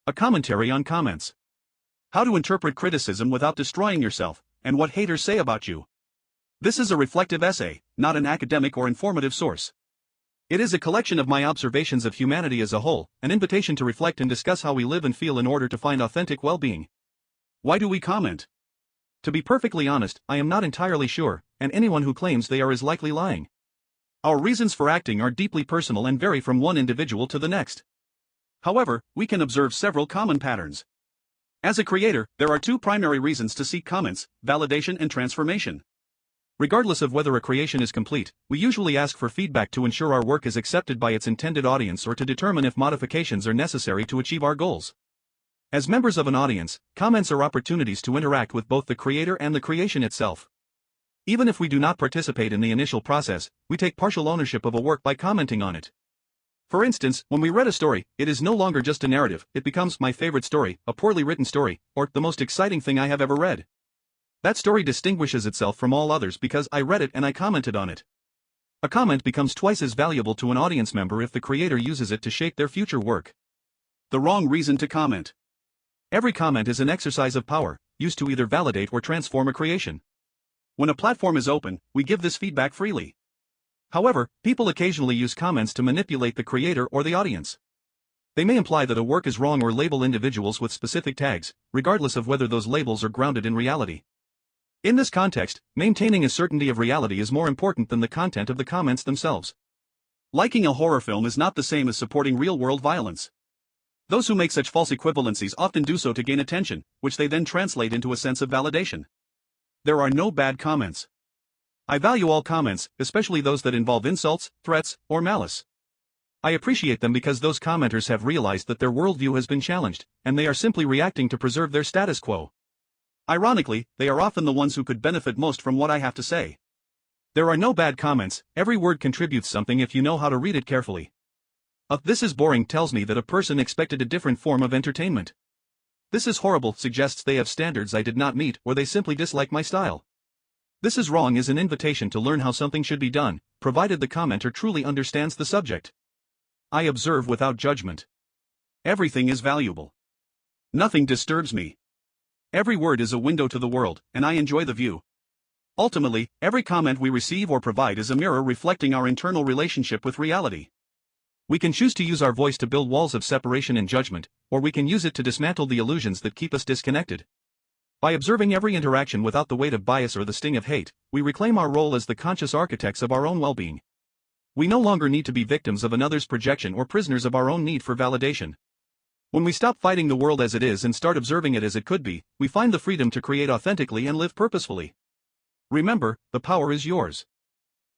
A commentary on comments. How to interpret criticism without destroying yourself, and what haters say about you. This is a reflective essay, not an academic or informative source. It is a collection of my observations of humanity as a whole, an invitation to reflect and discuss how we live and feel in order to find authentic well-being. Why do we comment? To be perfectly honest, I am not entirely sure, and anyone who claims they are is likely lying. Our reasons for acting are deeply personal and vary from one individual to the next. However, we can observe several common patterns. As a creator, there are two primary reasons to seek comments: validation and transformation. Regardless of whether a creation is complete, we usually ask for feedback to ensure our work is accepted by its intended audience or to determine if modifications are necessary to achieve our goals. As members of an audience, comments are opportunities to interact with both the creator and the creation itself. Even if we do not participate in the initial process, we take partial ownership of a work by commenting on it. For instance, when we read a story, it is no longer just a narrative, it becomes my favorite story, a poorly written story, or the most exciting thing I have ever read. That story distinguishes itself from all others because I read it and I commented on it. A comment becomes twice as valuable to an audience member if the creator uses it to shape their future work. The wrong reason to comment. Every comment is an exercise of power, used to either validate or transform a creation. When a platform is open, we give this feedback freely. However, people occasionally use comments to manipulate the creator or the audience. They may imply that a work is wrong or label individuals with specific tags, regardless of whether those labels are grounded in reality. In this context, maintaining a certainty of reality is more important than the content of the comments themselves. Liking a horror film is not the same as supporting real-world violence. Those who make such false equivalencies often do so to gain attention, which they then translate into a sense of validation. There are no bad comments. I value all comments, especially those that involve insults, threats, or malice. I appreciate them because those commenters have realized that their worldview has been challenged, and they are simply reacting to preserve their status quo. Ironically, they are often the ones who could benefit most from what I have to say. There are no bad comments, every word contributes something if you know how to read it carefully. This is boring tells me that a person expected a different form of entertainment. This is horrible suggests they have standards I did not meet or they simply dislike my style. This is wrong is an invitation to learn how something should be done, provided the commenter truly understands the subject. I observe without judgment. Everything is valuable. Nothing disturbs me. Every word is a window to the world, and I enjoy the view. Ultimately, every comment we receive or provide is a mirror reflecting our internal relationship with reality. We can choose to use our voice to build walls of separation and judgment, or we can use it to dismantle the illusions that keep us disconnected. By observing every interaction without the weight of bias or the sting of hate, we reclaim our role as the conscious architects of our own well-being. We no longer need to be victims of another's projection or prisoners of our own need for validation. When we stop fighting the world as it is and start observing it as it could be, we find the freedom to create authentically and live purposefully. Remember, the power is yours.